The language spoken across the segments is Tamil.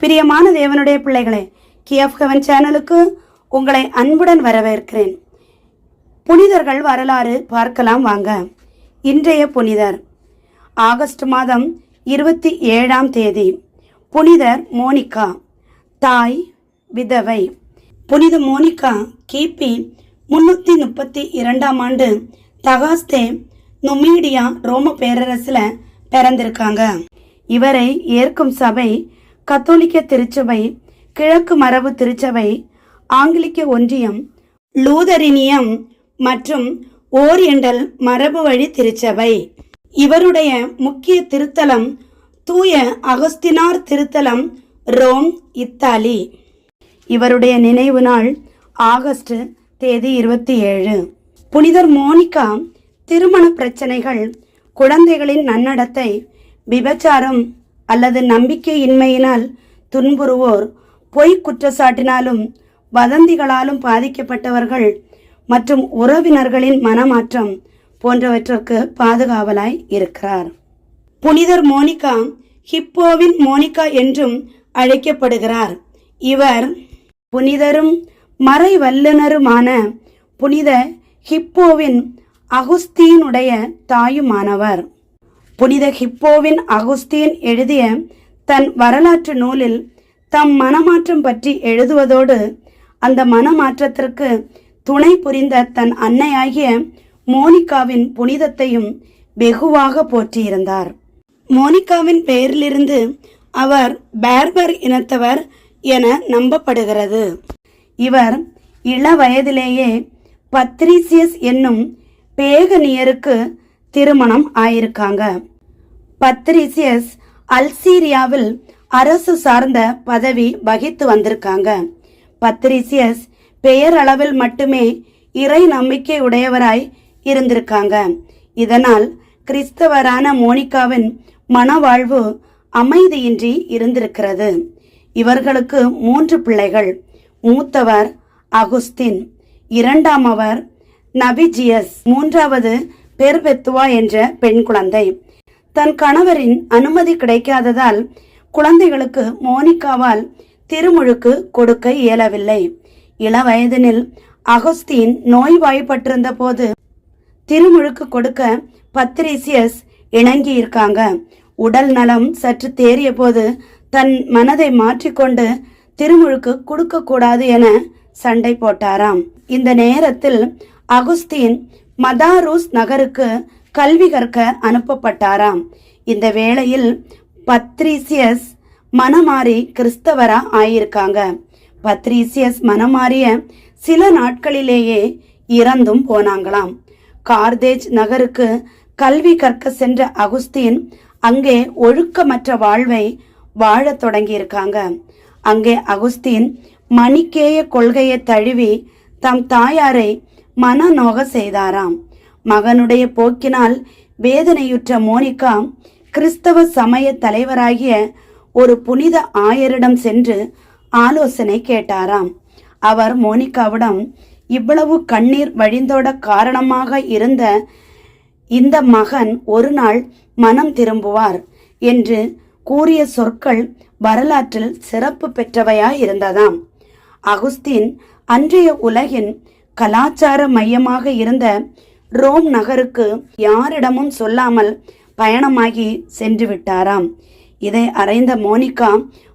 பிரியமான தேவனுடைய பிள்ளைகளே, கீ ஆஃப் ஹெவன் சேனலுக்கு உங்களை அன்புடன் வரவேற்கிறேன். புனிதர்கள் வரலாறு பார்க்கலாம் வாங்க. இன்றைய புனிதர் ஆகஸ்ட் மாதம் 27ஆம் தேதி புனிதர் மோனிகா, தாய் விதவை. புனித மோனிகா கிபி 332ஆம் ஆண்டு தகாஸ்தே நுமீடியா ரோம பேரரசில் பிறந்திருக்காங்க. இவரை ஏற்கும் சபை கத்தோலிக்க திருச்சபை, கிழக்கு மரபு திருச்சபை, ஆங்கிலிக்க ஒன்றியம், லூதரினியம் மற்றும் ஓரியண்டல் மரபு வழி திருச்சபை. இவருடைய முக்கிய திருத்தலம் தூய அகஸ்தினார் திருத்தலம், ரோம், இத்தாலி. இவருடைய நினைவு நாள் ஆகஸ்ட் தேதி 27. புனிதர் மோனிகா திருமண பிரச்சனைகள், குழந்தைகளின் நன்னடத்தை, விபச்சாரம் அல்லது நம்பிக்கையின்மையினால் துன்புறுவோர், பொய் குற்றச்சாட்டினாலும் வதந்திகளாலும் பாதிக்கப்பட்டவர்கள் மற்றும் உறவினர்களின் மனமாற்றம் போன்றவற்றிற்கு பாதுகாவலாய் இருக்கிறார். புனிதர் மோனிகா ஹிப்போவின் மோனிகா என்றும் அழைக்கப்படுகிறார். இவர் புனிதரும் மறை வல்லுனருமான புனித ஹிப்போவின் அகுஸ்தீனுடைய தாயுமானவர். புனித ஹிப்போவின் அகுஸ்தீன் எழுதிய தன் வரலாற்று நூலில் தம் மனமாற்றம் பற்றி எழுதுவதோடு அந்த மனமாற்றத்திற்கு துணை புரிந்த தன் அன்னையாகிய மோனிகாவின் புனிதத்தையும் வெகுவாக போற்றியிருந்தார். மோனிகாவின் பெயரிலிருந்து அவர் பேர்பர் இனத்தவர் என நம்பப்படுகிறது. இவர் இள வயதிலேயே பத்ரீசியஸ் என்னும் பேகனியருக்கு திருமணம் ஆயிருக்காங்க. பத்ரீசியஸ் அல்சீரியாவில் அரசு சார்ந்த பதவி வகித்து வந்திருக்காங்க. பத்ரீசியஸ் பெயரளவில் மட்டுமே இறை நம்பிக்கை உடையவராய் இருந்திருக்காங்க. இதனால் கிறிஸ்தவரான மோனிகாவின் மனவாழ்வு அமைதியின்றி இருந்திருக்கிறது. இவர்களுக்கு 3 பிள்ளைகள். மூத்தவர் அகுஸ்தின், இரண்டாமவர் நபிஜியஸ், மூன்றாவது பெர்பெத்துவா என்ற பெண் குழந்தை. தன் கணவரின் அனுமதி கிடைக்காததால் குழந்தைகளுக்கு மோனிகாவால் திருமுழுக்கு கொடுக்க இயலவில்லை. இள வயதினில் அகுஸ்தீன் நோய்வாய்ப்பட்டிருந்த போது திருமுழுக்கு கொடுக்க பத்ரீசியஸ் இணங்கியிருக்காங்க. உடல் நலம் சற்று தேறிய போது தன் மனதை மாற்றிக்கொண்டு திருமுழுக்கு கொடுக்க கூடாது என சண்டை போட்டாராம். இந்த நேரத்தில் அகுஸ்தீன் மதாரூஸ் நகருக்கு கல்வி கற்க அனுப்பப்பட்டாராம். இந்த வேளையில் பத்ரீசியஸ் மனமாறி கிறிஸ்தவரா ஆயிருக்காங்க. பத்ரீசியஸ் மனமாறிய சில நாட்களிலேயே இறந்தும் போனாங்களாம். கார்தேஜ் நகருக்கு கல்வி கற்க சென்ற அகுஸ்தீன் அங்கே ஒழுக்கமற்ற வாழ்வை வாழத் தொடங்கியிருக்காங்க. அங்கே அகுஸ்தீன் மணிக்கேய கொள்கையை தழுவி தம் தாயாரை மனநோக செய்தாராம். மகனுடைய போக்கினால் வேதனையுற்ற மோனிகா கிறிஸ்தவ சமய தலைவராகிய ஒரு புனித ஆயரிடம் சென்று ஆலோசனை கேட்டாராம். அவர் மோனிகாவிடம், இவ்வளவு கண்ணீர் வழிந்தோட காரணமாக இருந்த இந்த மகன் ஒரு நாள் மனம் திரும்புவார் என்று கூறிய சொற்கள் வரலாற்றில் சிறப்பு பெற்றவையாய் இருந்ததாம். அகுஸ்தீன் அன்றைய உலகின் கலாச்சார மையமாக இருந்த ரோம் நகருக்கு யாரிடமும் சொல்லாமல் பயணமாகி சென்று விட்டாராம். இதை அறிந்த மோனிகா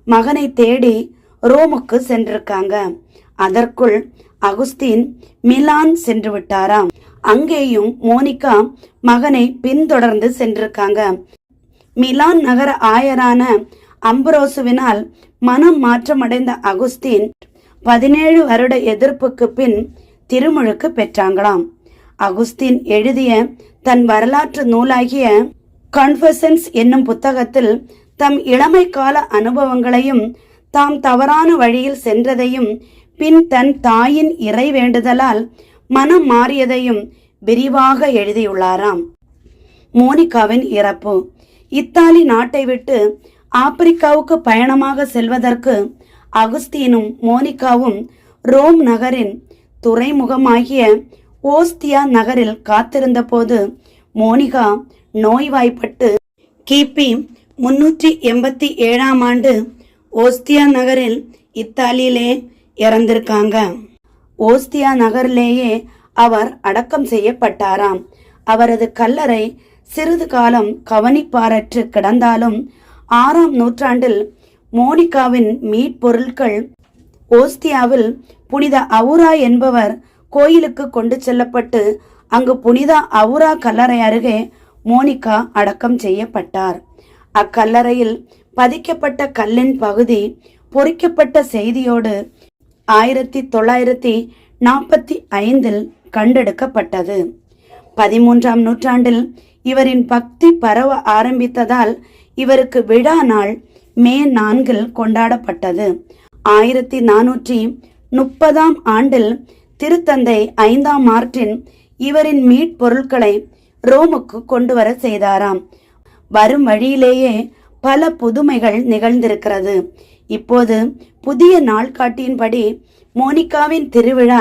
மகனை தேடி ரோமுக்கு சென்றிருக்காங்க. அதற்குள் அகுஸ்தீன் மிலான் சென்று விட்டாராம். அங்கேயும் மோனிகா மகனை பின்தொடர்ந்து சென்றிருக்காங்க. மிலான் நகர ஆயரான அம்புரோசுவினால் மனம் மாற்றமடைந்த அகுஸ்தீன் 17 வருட எதிர்ப்புக்கு பின் திருமுழுக்கு பெற்றாங்களாம். அகுஸ்தீன் எழுதிய தன் வரலாற்று நூலாகிய கன்ஃபெஷன்ஸ் என்னும் புத்தகத்தில் தம் இளமை கால அனுபவங்களையும் தாம் தவறான வழியில் சென்றதையும் பின் தன் தாயின் இறை வேண்டுதலால் மனம் மாறியதையும் விரிவாக எழுதியுள்ளாராம். மோனிகாவின் இறப்பு. இத்தாலி நாட்டை விட்டு ஆப்பிரிக்காவுக்கு பயணமாக செல்வதற்கு அகுஸ்தீனும் மோனிகாவும் ரோம் நகரின் துறைமுகமாகிய ஓஸ்தியா நகரில் காத்திருந்த போது மோனிகா நோய்வாய்ப்பட்டு கிபி 387ஆம் ஆண்டு ஓஸ்தியா நகரில் இத்தாலியிலே இறந்திருக்காங்க. ஓஸ்தியா நகரிலேயே அவர் அடக்கம் செய்யப்பட்டாராம். அவரது கல்லறை சிறிது காலம் கவனிப்பாரற்று கிடந்தாலும் 6ஆம் நூற்றாண்டில் மோனிகாவின் மீட்பொருட்கள் ஓஸ்தியாவில் புனித அவுரா என்பவர் கோயிலுக்கு கொண்டு செல்லப்பட்டு அங்கு புனித அவுரா கல்லறை அருகே மோனிகா அடக்கம் செய்யப்பட்டார். அக்கல்லறையில் பதிக்கப்பட்ட கல்லின் பகுதி பொறிக்கப்பட்ட செய்தியோடு 1945 கண்டெடுக்கப்பட்டது. 13ஆம் நூற்றாண்டில் இவரின் பக்தி பரவ ஆரம்பித்ததால் இவருக்கு விழா நாள் மே 4 கொண்டாடப்பட்டது. 1430ஆம் ஆண்டில் திருத்தந்தை 5ஆம் மார்ட்டின் இவரின் மீட்பொருட்களை ரோமுக்கு கொண்டு வர செய்தாராம். வரும் வழியிலேயே பல புதுமைகள் நிகழ்ந்திருக்கிறது. இப்போது புதிய நாள்காட்டியின்படி மோனிகாவின் திருவிழா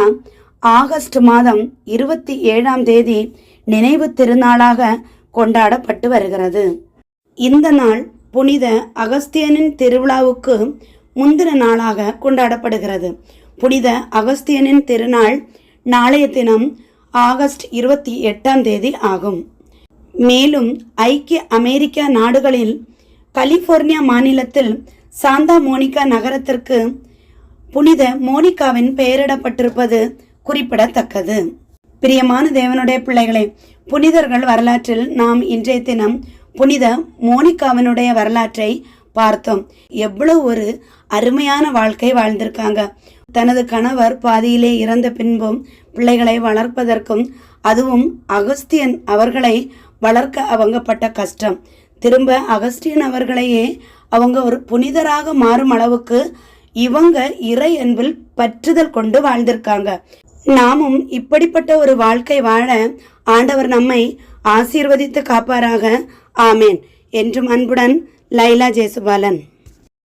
ஆகஸ்ட் மாதம் 27ஆம் தேதி நினைவு திருநாளாக கொண்டாடப்பட்டு வருகிறது. இந்த நாள் புனித அகஸ்தியனின் திருவிழாவுக்கு முந்தின நாளாக கொண்டாடப்படுகிறது. புனித அகஸ்தியனின் திருநாள் நாளைய தினம் ஆகஸ்ட் 28ஆம் தேதி ஆகும். மேலும் ஐக்கிய அமெரிக்கா நாடுகளில் கலிபோர்னியா மாநிலத்தில் சாந்தா மோனிகா நகரத்திற்கு புனித மோனிகாவின் பெயரிடப்பட்டிருப்பது குறிப்பிடத்தக்கது. பிரியமான தேவனுடைய பிள்ளைகளை, புனிதர்கள் வரலாற்றில் நாம் இன்றைய தினம் புனித மோனிகாவினுடைய வரலாற்றை பார்த்தோம். எவ்வளவு ஒரு அருமையான வாழ்க்கை வாழ்ந்திருக்காங்க. தனது கணவர் பாதியிலே இறந்த பின்பும் பிள்ளைகளை வளர்ப்பதற்கும், அதுவும் அகஸ்தியன் அவர்களை வளர்க்க அவங்க பட்ட கஷ்டம், திரும்ப அகஸ்டியன் அவர்களையே அவங்க ஒரு புனிதராக மாறும் அளவுக்கு இவங்க இறை அன்பில் பற்றுதல் கொண்டு வாழ்ந்திருக்காங்க. நாமும் இப்படிப்பட்ட ஒரு வாழ்க்கை வாழ ஆண்டவர் நம்மை ஆசீர்வதித்து காப்பாராக. ஆமேன். என்றும் அன்புடன் லைலா ஜேசுபாலன்.